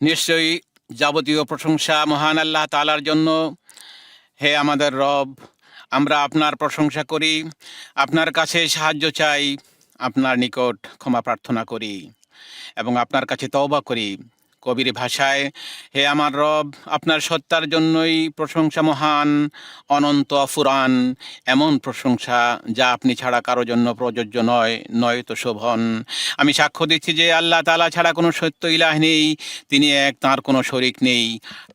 নিশ্চয়ই যাবতীয় প্রশংসা মহান আল্লাহ তাআলার জন্য। হে আমাদের রব, আমরা আপনার প্রশংসা করি, আপনার কাছে সাহায্য চাই, আপনার নিকট ক্ষমা প্রার্থনা করি এবং আপনার কাছে তওবা করি। কবির ভাষায়, হে আমার রব, আপনার সত্তার জন্যই প্রশংসা মহান, অনন্ত অফুরান, এমন প্রশংসা যা আপনি ছাড়া কারো জন্য প্রযোজ্য নয়, নয়তো শোভন। আমি সাক্ষ্য দিচ্ছি যে আল্লাহ তাআলা ছাড়া কোনো সত্য ইলাহ নেই, তিনি এক, তাঁর কোনো শরিক নেই।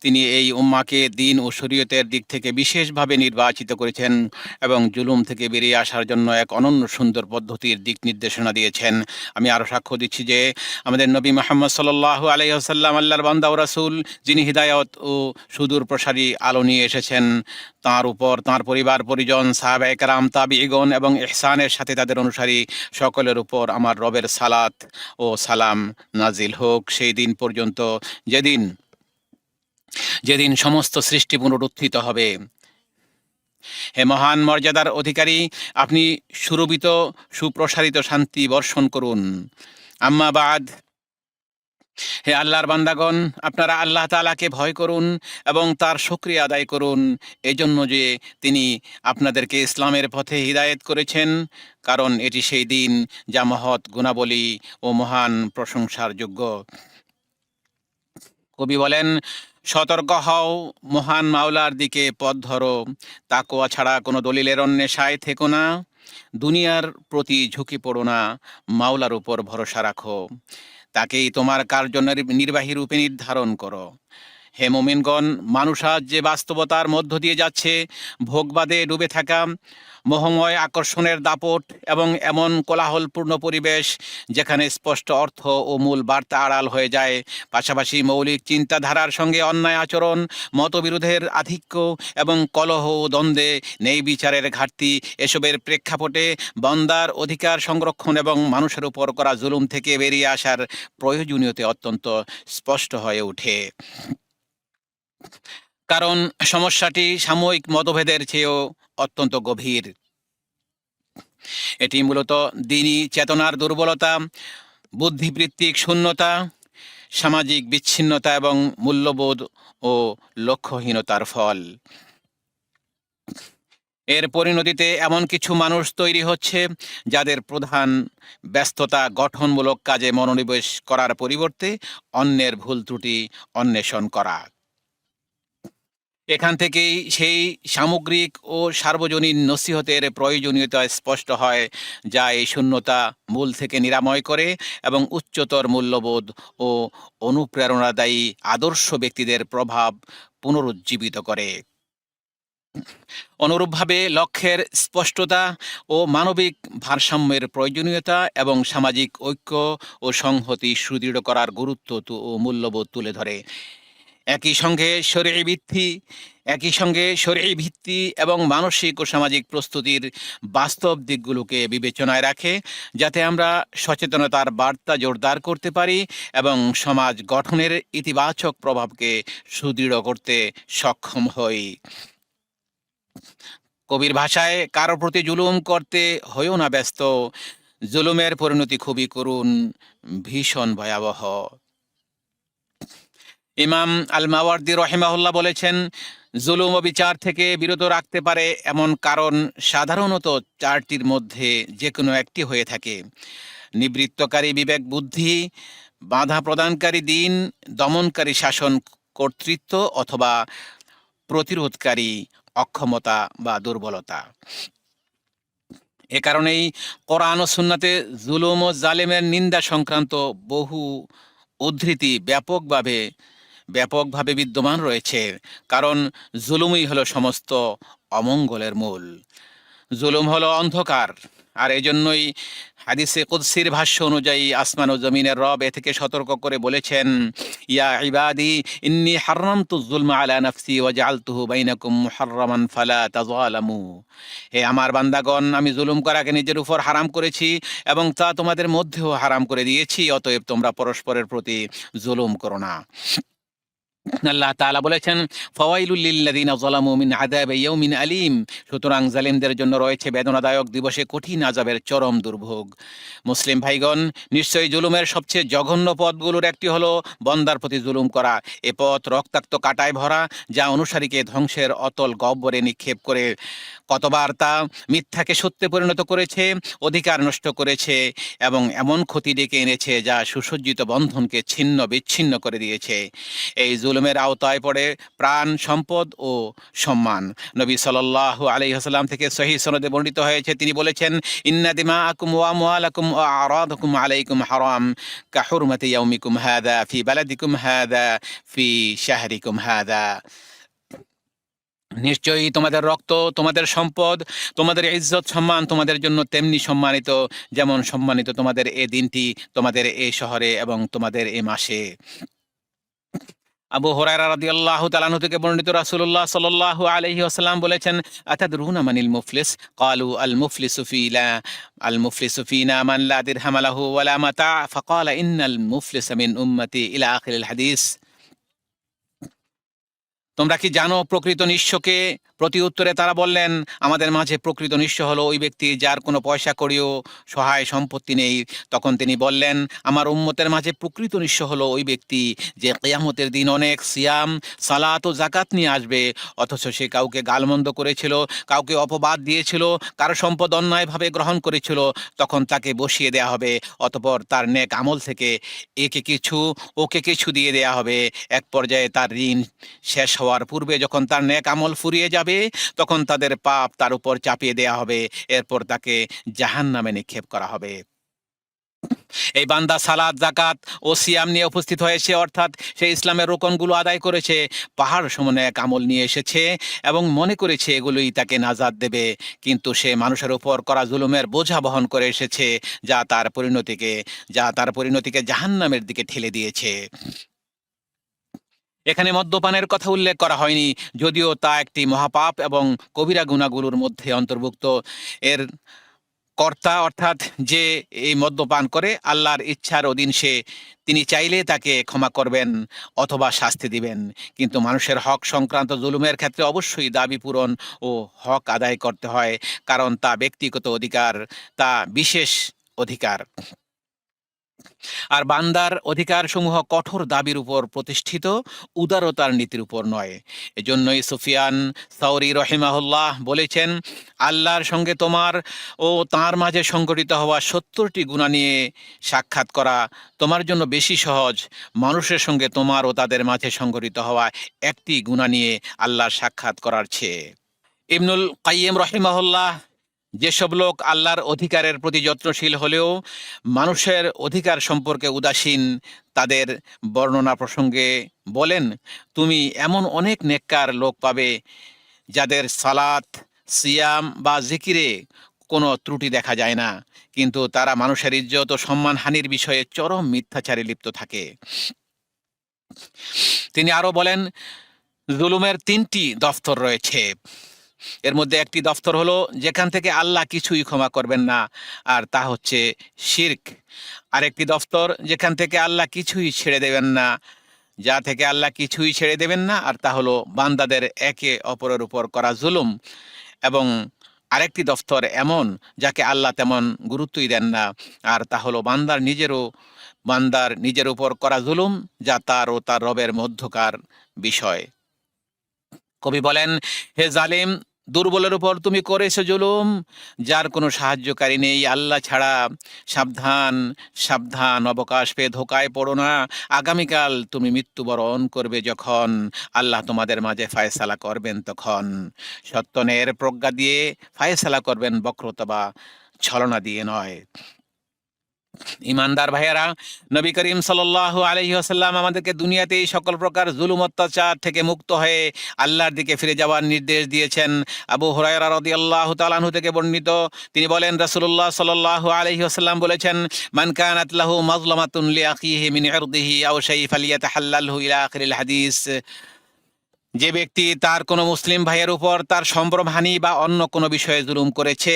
তিনি এই উম্মাকে দিন ও শরীয়তের দিক থেকে বিশেষভাবে নির্বাচিত করেছেন এবং জুলুম থেকে বেরিয়ে আসার জন্য এক অনন্য সুন্দর পদ্ধতির দিক নির্দেশনা দিয়েছেন। আমি আরও সাক্ষ্য দিচ্ছি যে আমাদের নবী মুহাম্মদ সাল্লাল্লাহু আলাইহি ওয়াসাল্লাম আল্লাহর বান্দা ও রাসূল, যিনি হিদায়াত ও সুদূর প্রসারী আলো নিয়ে এসেছেন। তাঁর উপর, তাঁর পরিবার পরিজন, সাহাবায়ে কেরাম, তাবিঈগণ এবং ইহসানের সাথে তাদের অনুসারী সকলের উপর আমার রবের সালাত ও সালাম নাজিল হোক সেই দিন পর্যন্ত যেদিন যেদিন সমস্ত সৃষ্টি পুনরুত্থিত হবে। হে মহান মর্যাদার অধিকারী, আপনি সুরভিত সুপ্রসারিত শান্তি বর্ষণ করুন। আম্মা বাদ, হে আল্লাহর বান্দাগণ, আপনারা আল্লাহ তাআলাকে ভয় করুন এবং তার শুকরিয়া আদায় করুন এজন্য যে তিনি আপনাদেরকে ইসলামের পথে হিদায়েত করেছেন, কারণ এটি সেই দিন যা মহৎ গুণাবলী ও মহান প্রশংসার যোগ্য। কবি বলেন, সতর্ক হও, মহান মাওলার দিকে পথ ধরো, তাকওয়া ছাড়া কোনো দলিলের অন্বেষায় থেকো না, দুনিয়ার প্রতি ঝুঁকি পড়ো না, মাওলার উপর ভরসা রাখো, তাকেই তোমার কার্য নির্বাহী রূপে নির্ধারণ করো। হে মুমিনগণ, মানুষ আজ যে বাস্তবতার মধ্য দিয়ে যাচ্ছে, ভোগবাদে ডুবে থাকা, মোহময় আকর্ষণের দাপট এবং এমন কোলাহলপূর্ণ পরিবেশ যেখানে স্পষ্ট অর্থ ও মূল বার্তা আড়াল হয়ে যায়, পাশাপাশি মৌলিক চিন্তাধারার সঙ্গে অন্যায় আচরণ, মতবিরোধের আধিক্য এবং কলহ ও দ্বন্দ্বে, নেই বিচারের ঘাটতি, এসবের প্রেক্ষাপটে বান্দার অধিকার সংরক্ষণ এবং মানুষের উপর করা জুলুম থেকে বেরিয়ে আসার প্রয়োজনীয়তা অত্যন্ত স্পষ্ট হয়ে ওঠে। কারণ সমস্যাটি সাময়িক মতভেদের চেয়েও অত্যন্ত গভীর। এটি মূলত দ্বীনি চেতনার দুর্বলতা, বুদ্ধিবৃত্তিক শূন্যতা, সামাজিক বিচ্ছিন্নতা এবং মূল্যবোধ ও লক্ষ্যহীনতার ফল। এর পরিণতিতে এমন কিছু মানুষ তৈরি হচ্ছে যাদের প্রধান ব্যস্ততা গঠনমূলক কাজে মনোনিবেশ করার পরিবর্তে অন্যের ভুল ত্রুটি অন্বেষণ করা। এখান থেকেই সেই সামগ্রিক ও সার্বজনীন নসিহতের প্রয়োজনীয়তা স্পষ্ট হয়, যা এই শূন্যতা মূল থেকে নিরাময় করে এবং উচ্চতর মূল্যবোধ ও অনুপ্রেরণাদায়ী আদর্শ ব্যক্তিদের প্রভাব পুনরুজ্জীবিত করে। অনুরূপভাবে লক্ষ্যের স্পষ্টতা ও মানবিক ভারসাম্যের প্রয়োজনীয়তা এবং সামাজিক ঐক্য ও সংহতি সুদৃঢ় করার গুরুত্ব ও মূল্যবোধ তুলে ধরে। একই সঙ্গে শরীয়ী ভিত্তি এবং মানসিক ও সামাজিক প্রস্তুতির বাস্তব দিকগুলোকে বিবেচনায় রাখে, যাতে আমরা সচেতনতার বার্তা জোরদার করতে পারি এবং সমাজ গঠনের ইতিবাচক প্রভাবকে সুদৃঢ় করতে সক্ষম হই। কবির ভাষায়, কারো প্রতি জুলুম করতে হইও না ব্যস্ত, জুলুমের পরিণতি খুবই করুণ, ভীষণ ভয়াবহ। ইমাম আল মাওয়ার্দি রহিমাহুল্লাহ বলেছেন, জুলুম ও বিচার থেকে বিরত রাখতে পারে এমন কারণ সাধারণত চারটির মধ্যে যে কোনো একটি হয়ে থাকে: নিবৃত্তকারী বিবেক বুদ্ধি, বাধা প্রদানকারী দিন, দমনকারী শাসন কর্তৃত্ব অথবা প্রতিরোধকারী অক্ষমতা বা দুর্বলতা। এ কারণেই কোরআন ও সুন্নাতে জুলুম ও জালেমের নিন্দা সংক্রান্ত বহু উদ্ধৃতি ব্যাপকভাবে বিদ্যমান রয়েছে, কারণ জুলুমই হলো সমস্ত অমঙ্গলের মূল। জুলুম হলো অন্ধকার, আর এজন্যই হাদিসে কুদসির ভাষ্য অনুযায়ী আসমান ও জমিনের রব এ থেকে সতর্ক করে বলেছেন, ইয়া ইবাদি ইন্নী হাররামতু যুলমা আলা নাফসি ওয়া জাআলতুহু বাইনাকুম মুহাররামান ফালা তাযালামু। হে আমার বান্দাগণ, আমি জুলুম করাকে নিজের উপর হারাম করেছি এবং তা তোমাদের মধ্যেও হারাম করে দিয়েছি, অতএব তোমরা পরস্পরের প্রতি জুলুম করো না। আল্লাহ তাআলা বলেছেন, ফাওয়াইলুল লিল্লাযিনা যালামু মিন আযাবি ইয়াউমিন আলীম। সুতরাং জালিমদের জন্য রয়েছে বেদনাদায়ক দিবসে কঠিন আযাবের চরম দুর্ভোগ। মুসলিম ভাইগণ, নিশ্চয়ই জুলুমের সবচেয়ে জঘন্য পথগুলোর একটি হলো বন্দার প্রতি জুলুম করা। এ পথ রক্তাক্ত কাঁটায় ভরা, যা অনুসারীকে ধ্বংসের অতল গহ্বরে নিক্ষেপ করে কতবার তা মিথ্যাকে সত্যে পরিণত করেছে, অধিকার নষ্ট করেছে এবং এমন ক্ষতি ডেকে এনেছে যা সুসজ্জিত বন্ধনকে ছিন্ন বিচ্ছিন্ন করে দিয়েছে। এই জুলুমের আওতায় পড়ে প্রাণ, সম্পদ ও সম্মান। নবী সাল্লাল্লাহু আলাইহি ওয়াসাল্লাম থেকে সহিহ সনদে বর্ণিত হয়েছে, তিনি বলেছেন, ইন্না দিমাআকুম ওয়া আমওয়ালাকুম ওয়া আরাদাকুম আলাইকুম হারাম কা হুরমাতি ইয়াউমিকুম হাযা ফি বালাদিকুম হাযা ফি শাহরিকুম হাযা। নিশ্চয়ই তোমাদের রক্ত, তোমাদের সম্পদ, তোমাদের ইজ্জত সম্মান তোমাদের জন্য তেমনি সম্মানিত, যেমন সম্মানিত তোমাদের এ দিনটি তোমাদের এ শহরে এবং তোমাদের এ মাসে। আবু হুরায়রা রাদিয়াল্লাহু তাআলা আনহু থেকে বর্ণিত, রাসূলুল্লাহ সাল্লাল্লাহু আলাইহি ওয়াসাল্লাম বলেছেন, আতাদরুনা মানিল মুফলিস? ক্বালু আল মুফলিসু ফিনা মান লা দিরহাম লাহু ওয়া লা মাতা। ফাকালা ইন্নাল মুফলিসা মিন উম্মতি ইলা আখিরিল হাদিস। তোমরা কি জানো প্রকৃত নিঃস্বকে? প্রতি উত্তরে তারা বললেন, আমাদের মাঝে প্রকৃত নিঃস্ব হলো ওই ব্যক্তি যার কোনো পয়সা কড়িও সহায় সম্পত্তি নেই। তখন তিনি বললেন, আমার উম্মতের মাঝে প্রকৃত নিঃস্ব হলো ওই ব্যক্তি যে কিয়ামতের দিন অনেক সিয়াম, সালাত ও যাকাত নিয়ে আসবে, অথচ সে কাউকে গালমন্দ করেছিল, কাউকে অপবাদ দিয়েছিল, কারো সম্পদ অন্যায়ভাবে গ্রহণ করেছিল। তখন তাকে বসিয়ে দেয়া হবে, অতঃপর তার নেক আমল থেকে ওকে কিছু দিয়ে দেয়া হবে। এক পর্যায়ে তার ঋণ শেষ হওয়ার পূর্বে যখন তার নেক আমল ফুরিয়ে যাবে, তখন তাদের পাপ তার উপর চাপিয়ে দেয়া হবে। এরপর তাকে জাহান্নামে নিক্ষেপ করা হবে। এই বান্দা সালাত, যাকাত ও সিয়াম নিয়ে উপস্থিত হয়েছে, অর্থাৎ সে ইসলামের রোকনগুলো আদায় করেছে, পাহাড় সমান এক আমল নিয়ে এসেছে এবং মনে করেছে এগুলোই তাকে নাজাত দেবে। কিন্তু সে মানুষের উপর করা জুলুমের বোঝা বহন করে এসেছে, যা তার পরিণতিকে জাহান্নামের দিকে ঠেলে দিয়েছে। এখানে মদ্যপানের কথা উল্লেখ করা হয়নি, যদিও তা একটি মহাপাপ এবং কবিরা গুনাহগুলোর মধ্যে অন্তর্ভুক্ত। এর কর্তা অর্থাৎ যে এই মদ্যপান করে, আল্লাহর ইচ্ছার অধীন তিনি চাইলে তাকে ক্ষমা করবেন অথবা শাস্তি দিবেন। কিন্তু মানুষের হক সংক্রান্ত জুলুমের ক্ষেত্রে অবশ্যই দাবি পূরণ ও হক আদায় করতে হয়, কারণ তা ব্যক্তিগত অধিকার, তা বিশেষ অধিকার। আর বান্দার অধিকারসমূহ কঠোর দাবির উপর প্রতিষ্ঠিত, উদারতার নীতির উপর নয়। এজন্যই সুফিয়ান সাওরি রহিমাহুল্লাহ বলেছেন, আল্লাহর সঙ্গে তোমার ও তাঁর মাঝে সংঘটিত হওয়া ৭০টি গুনাহ নিয়ে সাক্ষাৎ করা তোমার জন্য বেশি সহজ, মানুষের সঙ্গে তোমার ও তাদের মাঝে সংঘটিত হওয়া একটি গুনাহ নিয়ে আল্লাহর সাক্ষাৎ করার চেয়ে। ইবনুল কাইয়িম রহিমাহুল্লাহ যেসব লোক আল্লাহর অধিকারের প্রতি যত্নশীল হলেও মানুষের অধিকার সম্পর্কে উদাসীন, তাদের বর্ণনা প্রসঙ্গে বলেন, তুমি এমন অনেক নেককার লোক পাবে যাদের সালাত, সিয়াম বা জিকিরে কোনো ত্রুটি দেখা যায় না, কিন্তু তারা মানুষের ইজ্জত ও সম্মানহানির বিষয়ে চরম মিথ্যাচারে লিপ্ত থাকে। তিনি আরো বলেন, জুলুমের ৩টি দফতর রয়েছে। এর মধ্যে একটি দফতর হলো যেখান থেকে আল্লাহ কিছুই ক্ষমা করবেন না, আর তা হচ্ছে শিরক। আরেকটি দফতর যেখান থেকে আল্লাহ কিছুই ছেড়ে দেবেন না, আর তা হলো বান্দাদের একে অপরের উপর করা জুলুম। এবং আরেকটি দফতর এমন যাকে আল্লাহ তেমন গুরুত্বই দেন না, আর তা হলো বান্দার নিজের উপর করা জুলুম, যা তার ও তার রবের মধ্যকার বিষয়। কবি বলেন, হে জালিম, দুর্বলের উপর তুমি করেছো জুলুম, যার কোনো সাহায্যকারী নেই আল্লাহ ছাড়া। সাবধান সাবধান, অবকাশ পেয়ে ধোকায় পড়ো না। আগামীকাল তুমি মৃত্যুবরণ করবে যখন, আল্লাহ তোমাদের মাঝে ফায়সালা করবেন তখন। সত্যনের প্রজ্ঞা দিয়ে ফায়সালা করবেন, বক্রতা বা ছলনা দিয়ে নয়। ইমানদার ভাইয়েরা, নবী করিম সাল্লাল্লাহু আলাইহি ওয়াসাল্লাম আমাদেরকে দুনিয়াতেই সকল প্রকার জুলুম অত্যাচার থেকে মুক্ত হয়ে আল্লাহর দিকে ফিরে যাওয়ার নির্দেশ দিয়েছেন। আবু হুরায়রা রাদিয়াল্লাহু তাআলা আনহু থেকে বর্ণিত, তিনি বলেন, রাসূলুল্লাহ সাল্লাল্লাহু আলাইহি ওয়াসাল্লাম বলেছেন, মান কানাত লাহু মাজলামাতুন লিআখিহি মিন ইরদিহি আও শাই ফালিয়াতাহাল্লালহু ইলা আখিরিল হাদিস। যে ব্যক্তি তার কোনো মুসলিম ভাইয়ের উপর তার সম্ভ্রমহানি বা অন্য কোনো বিষয়ে জুলুম করেছে,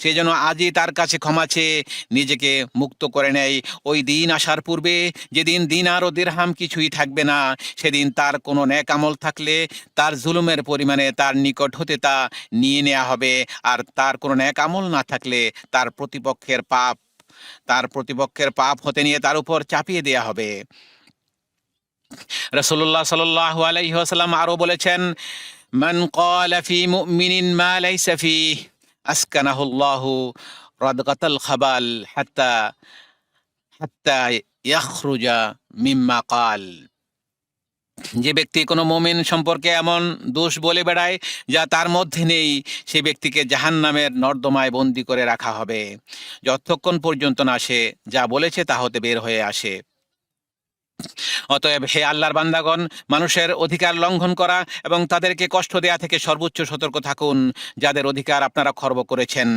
সে যেন আজই তার কাছে ক্ষমা চেয়ে নিজেকে মুক্ত করে নেয়। ওই দিন আসার পূর্বে, যেদিন দিনার ও দিরহাম কিছুই থাকবে না, সেদিন তার কোনো নেক আমল থাকলে তার জুলুমের পরিমাণে তার নিকট হতে তা নিয়ে নেওয়া হবে, আর তার কোনো নেক আমল না থাকলে তার প্রতিপক্ষের পাপ হতে নিয়ে তার উপর চাপিয়ে দেয়া হবে। রাসূলুল্লাহ সাল্লাল্লাহু আলাইহি ওয়াসাল্লাম আরো বলেছেন, মান ক্বালা ফি মুমিনিন মা লাইসা ফিহি আসকানাহুল্লাহু রাদগাতাল খাবাল হাত্তা হাত্তা ইয়াখরুজা মিম্মা ক্বাল। যে ব্যক্তি কোনো মুমিন সম্পর্কে এমন দোষ বলে বেড়ায় যা তার মধ্যে নেই, সে ব্যক্তিকে জাহান্নামের নর্দমায় বন্দী করে রাখা হবে, যতক্ষণ পর্যন্ত না সে যা বলেছে তা হতে বের হয়ে আসে। অতএব হে আল্লাহর বান্দাগণ, মানুষের অধিকার লঙ্ঘন করা এবং তাদেরকে কষ্ট দেয়া থেকে সর্বোচ্চ সতর্ক থাকুন। যাদের অধিকার আপনারা খর্ব করেছেন,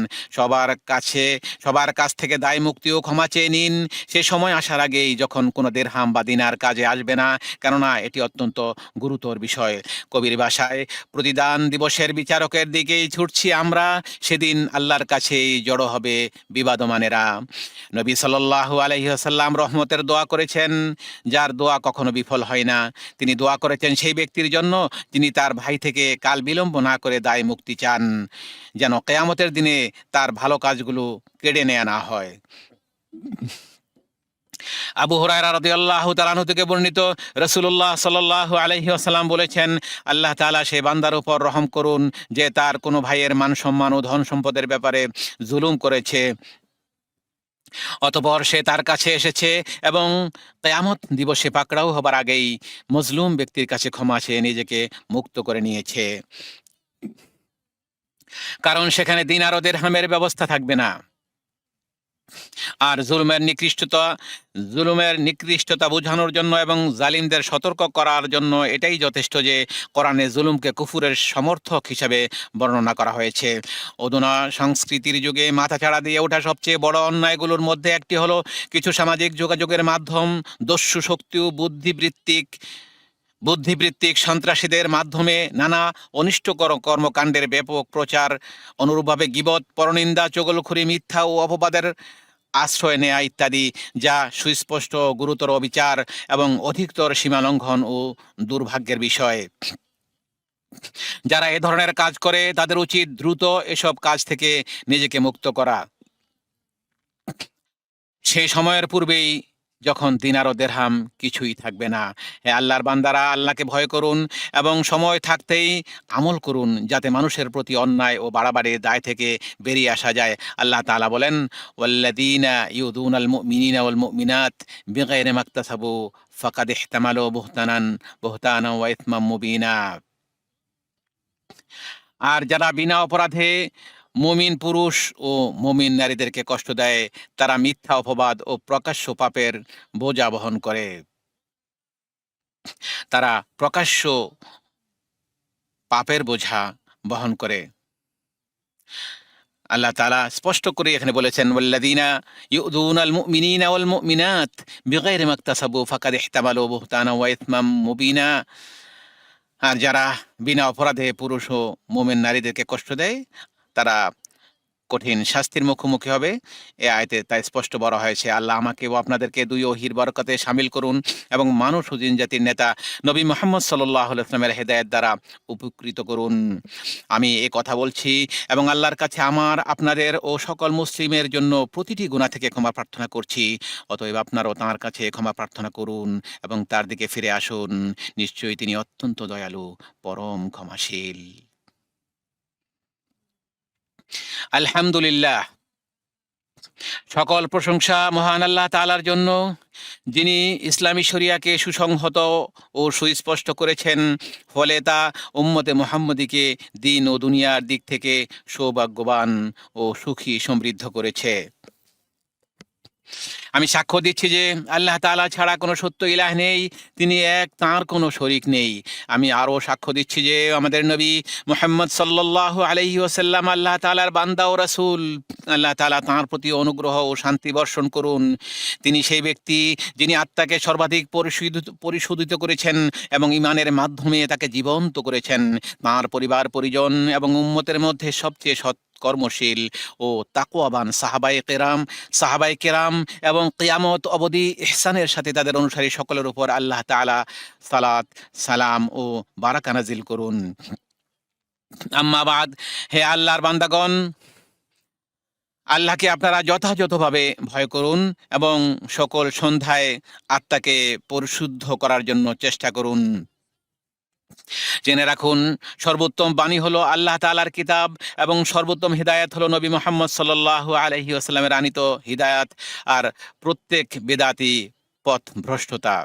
সবার কাছ থেকে দায় মুক্তি ও ক্ষমা চেয়ে নিন, সে সময় আসার আগেই, যখন কোনো দিরহাম বা দিনার কাজে আসবে না, কেননা এটি অত্যন্ত গুরুতর বিষয়। কবির ভাষায়, প্রতিদান দিবসের বিচারকের দিকেই ছুটছি আমরা, সেদিন আল্লাহর কাছেই জড়ো হবে বিবাদমানেরা। নবী সাল্লাল্লাহু আলাইহি ওয়াসাল্লাম রহমতের দোয়া করেছেন, যার দোয়া কখনো বিফল হয় না। তিনি দোয়া করেছেন সেই ব্যক্তির জন্য যিনি তার ভাই থেকে কাল বিলম্ব না করে দায় মুক্তি চান, যেন কিয়ামতের দিনে তার ভালো কাজগুলো কেড়ে নেওয়া না হয়। আবু হুরায়রা রাদিয়াল্লাহু তাআলা আনহু থেকে বর্ণিত, রাসূলুল্লাহ সাল্লাল্লাহু আলাইহি ওয়াসাল্লাম বলেছেন, আল্লাহ তাআলা সে বান্দার উপর রহম করুন যে তার কোনো ভাইয়ের মান সম্মান ও ধন সম্পদের ব্যাপারে জুলুম করেছে, অতঃপর সে তার কাছে এসেছে এবং কিয়ামত দিবসে পাকড়াও হবার আগেই মজলুম ব্যক্তির কাছে ক্ষমা চেয়ে নিজেকে মুক্ত করে নিয়েছে। কারণ সেখানে দিনার ও দিরহামের ব্যবস্থা থাকবে না। আর জুলুমের নিকৃষ্টতা বোঝানোর জন্য এবং জালিমদের সতর্ক করার জন্য এটাই যথেষ্ট যে কোরআনে জুলুমকে কুফুরের সমর্থক হিসাবে বর্ণনা করা হয়েছে। অধুনা সংস্কৃতির যুগে মাথাচাড়া দিয়ে ওঠা সবচেয়ে বড় অন্যায়গুলোর মধ্যে একটি হলো কিছু সামাজিক যোগাযোগের মাধ্যম দস্যু শক্তি ও বুদ্ধিবৃত্তিক সন্ত্রাসীদের মাধ্যমে নানা অনিষ্টকর কর্মকাণ্ডের ব্যাপক প্রচার, অনুরূপভাবে গীবত, পরনিন্দা, চগলখড়ি, মিথ্যা ও অপবাদের আশ্রয় নেয়া ইত্যাদি, যা সুস্পষ্ট গুরুতর অবিচার এবং অধিকতর সীমালঙ্ঘন ও দুর্ভাগ্যের বিষয়। যারা এ ধরনের কাজ করে তাদের উচিত দ্রুত এসব কাজ থেকে নিজেকে মুক্ত করা, সেই সময়ের পূর্বেই, যখন দিনার ও দিরহাম কিছুই থাকবে না। হে আল্লাহর বান্দারা, আল্লাহকে ভয় করুন এবং সময় থাকতেই আমল করুন, যাতে মানুষের প্রতি অন্যায় ও বাড়াবাড়ির দায় থেকে বেরিয়ে আসা যায়। আল্লাহ তাআলা বলেন, ওয়াল্লাযীনা ইউযুনাল মুমিনিনা ওয়াল মুমিনাত বিগাইরি মাকতাসাবু ফাকাদ ইহতামালু বুহতানান ওয়া ইসমান মুবিনা। আর যারা বিনা অপরাধে মুমিন পুরুষ ও মুমিন নারীদেরকে কষ্ট দেয়, তারা মিথ্যা অপবাদ ও প্রকাশ্য পাপের বোঝা বহন করে। তারা প্রকাশ্য পাপের বোঝা বহন করে। আল্লাহ তাআলা স্পষ্ট করে এখানে বলেছেন, ওয়াল্লাযীনা ইউযুনাল মুমিনিনা ওয়াল মুমিনাত বিগাইরি মাকতাসাবু ফাকাদ ইহতামালু বুহতানান ওয়া ইসমান মুবিনা। আর যারা বিনা অপরাধে পুরুষ ও মুমিন নারীদেরকে কষ্ট দেয়, তারা কঠিন শাস্তির মুখোমুখি হবে। এ আয়াতে তাই স্পষ্ট বলা হয়েছে। আল্লাহ আমাকে ও আপনাদেরকে দুই ওহীর বরকতে শামিল করুন এবং মানুষ ও জিন জাতির নেতা নবী মুহাম্মদ সাল্লাল্লাহু আলাইহি ওয়াসাল্লামের হেদায়েত দ্বারা উপকৃত করুন। আমি এ কথা বলছি এবং আল্লাহর কাছে আমার, আপনাদের ও সকল মুসলিমের জন্য প্রতিটি গুনাহ থেকে ক্ষমা প্রার্থনা করছি। অতএব আপনারাও তাঁর কাছে ক্ষমা প্রার্থনা করুন এবং তার দিকে ফিরে আসুন। নিশ্চয়ই তিনি অত্যন্ত দয়ালু, পরম ক্ষমাশীল। আলহামদুলিল্লাহ, সকল প্রশংসা মহান আল্লাহ তাআলার জন্য, যিনি ইসলামী শরিয়াকে সুসংহত ও সুস্পষ্ট করেছেন, ফলে তা উম্মতে মুহাম্মদীকে দিন ও দুনিয়ার দিক থেকে সৌভাগ্যবান ও সুখী সমৃদ্ধ করেছে। আমি সাক্ষ্য দিচ্ছি যে আল্লাহ তাআলা ছাড়া কোনো সত্য ইলাহ নেই, তিনি এক, তাঁর কোনো শরিক নেই। আমি আরও সাক্ষ্য দিচ্ছি যে আমাদের নবী মুহাম্মদ সাল্লাল্লাহু আলাইহি ওয়াসাল্লাম আল্লাহ তাআলার বান্দা ও রাসূল। আল্লাহ তাআলা তাঁর প্রতি অনুগ্রহ ও শান্তি বর্ষণ করুন। তিনি সেই ব্যক্তি যিনি আত্মাকে সর্বাধিক পরিশোধিত করেছেন এবং ঈমানের মাধ্যমে তাকে জীবন্ত করেছেন। তাঁর পরিবার পরিজন এবং উম্মতের মধ্যে সবচেয়ে কর্মশীল ও তাকওয়াবান সাহাবায়ে কেরাম এবং কিয়ামত অবধি ইহসানের সাথে তাদের অনুসারী সকলের উপর আল্লাহ তাআলা সালাত, সালাম ও বারাকা নাজিল করুন। আম্মা বাদ, হে আল্লাহর বান্দাগণ, আল্লাহকে আপনারা যথাযথভাবে ভয় করুন এবং সকল সন্ধ্যায় আত্মাকে পরিশুদ্ধ করার জন্য চেষ্টা করুন। জেনে রাখুন, সর্বোত্তম বাণী হলো আল্লাহ তাআলার কিতাব এবং সর্বোত্তম হিদায়াত হলো নবী মুহাম্মদ সাল্লাল্লাহু আলাইহি ওয়াসাল্লামের আনিত হিদায়াত, আর প্রত্যেক বেদাতি পথ ভ্রষ্টতা।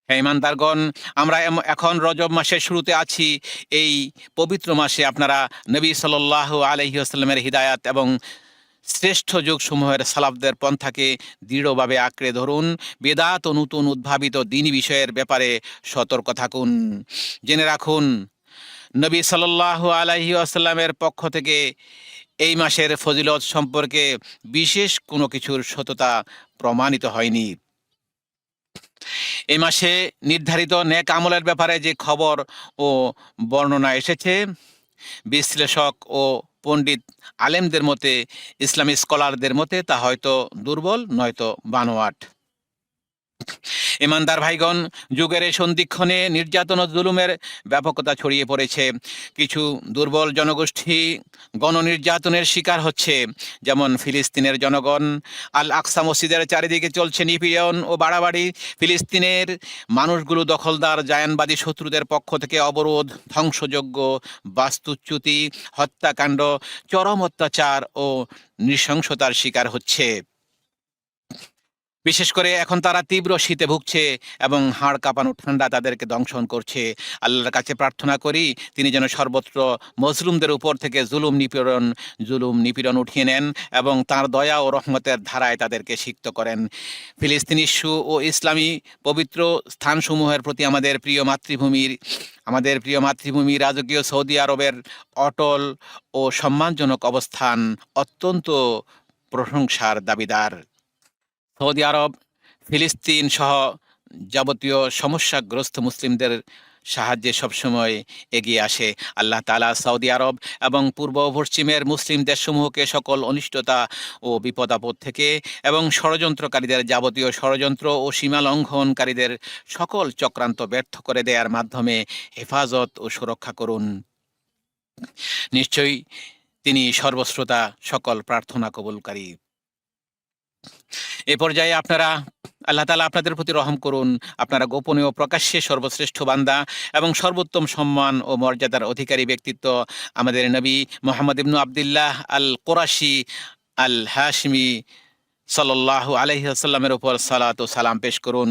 হে ঈমানদারগণ, আমরা এখন রজব মাসের শুরুতে আছি। এই পবিত্র মাসে আপনারা নবী সাল্লাল্লাহু আলাইহি ওয়াসাল্লামের হিদায়াত এবং শ্রেষ্ঠ যুগসমূহের সালাফদের পন্থাকে দৃঢ়ভাবে আঁকড়ে ধরুন। বেদাত ও নতুন উদ্ভাবিত দ্বীনি বিষয়ের ব্যাপারে সতর্ক থাকুন। জেনে রাখুন, নবী সাল্লাল্লাহু আলাইহি ওয়াসাল্লামের পক্ষ থেকে এই মাসের ফজিলত সম্পর্কে বিশেষ কোনো কিছুর সততা প্রমাণিত হয়নি। এই মাসে নির্ধারিত নেক আমলের ব্যাপারে যে খবর ও বর্ণনা এসেছে, বিশ্লেষক ও পণ্ডিত আলেমদের মতে, ইসলামী স্কলারদের মতে তা হয়তো দুর্বল নয়তো বানোয়াট। ইমানদার ভাইগণ, যুগের এই সন্ধিক্ষণে নির্যাতন ও জুলুমের ব্যাপকতা ছড়িয়ে পড়েছে। কিছু দুর্বল জনগোষ্ঠী গণনির্যাতনের শিকার হচ্ছে, যেমন ফিলিস্তিনের জনগণ। আল আকসা মসজিদের চারিদিকে চলছে নিপীড়ন ও বাড়াবাড়ি। ফিলিস্তিনের মানুষগুলো দখলদার জায়ানবাদী শত্রুদের পক্ষ থেকে অবরোধ, ধ্বংসযজ্ঞ, বাস্তুচ্যুতি, হত্যাকাণ্ড, চরম অত্যাচার ও নৃশংসতার শিকার হচ্ছে। বিশেষ করে এখন তারা তীব্র শীতে ভুগছে এবং হাড় কাঁপানো ঠান্ডা তাদেরকে দংশন করছে। আল্লাহর কাছে প্রার্থনা করি, তিনি যেন সর্বত্র মজলুমদের উপর থেকে জুলুম নিপীড়ন উঠিয়ে নেন এবং তাঁর দয়া ও রহমতের ধারায় তাদেরকে সিক্ত করেন। ফিলিস্তিনি ইস্যু ও ইসলামী পবিত্র স্থানসমূহের প্রতি আমাদের প্রিয় মাতৃভূমি রাজকীয় সৌদি আরবের অটল ও সম্মানজনক অবস্থান অত্যন্ত প্রশংসার দাবিদার। সৌদি আরব ফিলিস্তিন সহ যাবতীয় সমস্যাগ্রস্ত মুসলিমদের সাহায্যে সবসময় এগিয়ে আসে। আল্লাহ তাআলা সৌদি আরব এবং পূর্ব ও পশ্চিমের মুসলিম দেশসমূহকে সকল অনিষ্টতা ও বিপদ আপদ থেকে এবং ষড়যন্ত্রকারীদের যাবতীয় ষড়যন্ত্র ও সীমা লঙ্ঘনকারীদের সকল চক্রান্ত ব্যর্থ করে দেওয়ার মাধ্যমে হেফাজত ও সুরক্ষা করুন। নিশ্চয়ই তিনি সর্বশ্রোতা, সকল প্রার্থনা কবুলকারী। এ পর্যায়ে আল্লাহ তাআলা আপনাদের প্রতি রহম করুন। আপনারা গোপনীয় প্রকাশ্যে সর্বশ্রেষ্ঠ বান্দা এবং সর্বোত্তম সম্মান ও মর্যাদার অধিকারী ব্যক্তিত্ব আমাদের নবী মুহাম্মদ ইবনু আবদুল্লাহ আল কুরাশি আল হাশমি সাল্লাল্লাহু আলাইহি ওয়াসাল্লামের উপর সালাত ও সালাম পেশ করুন।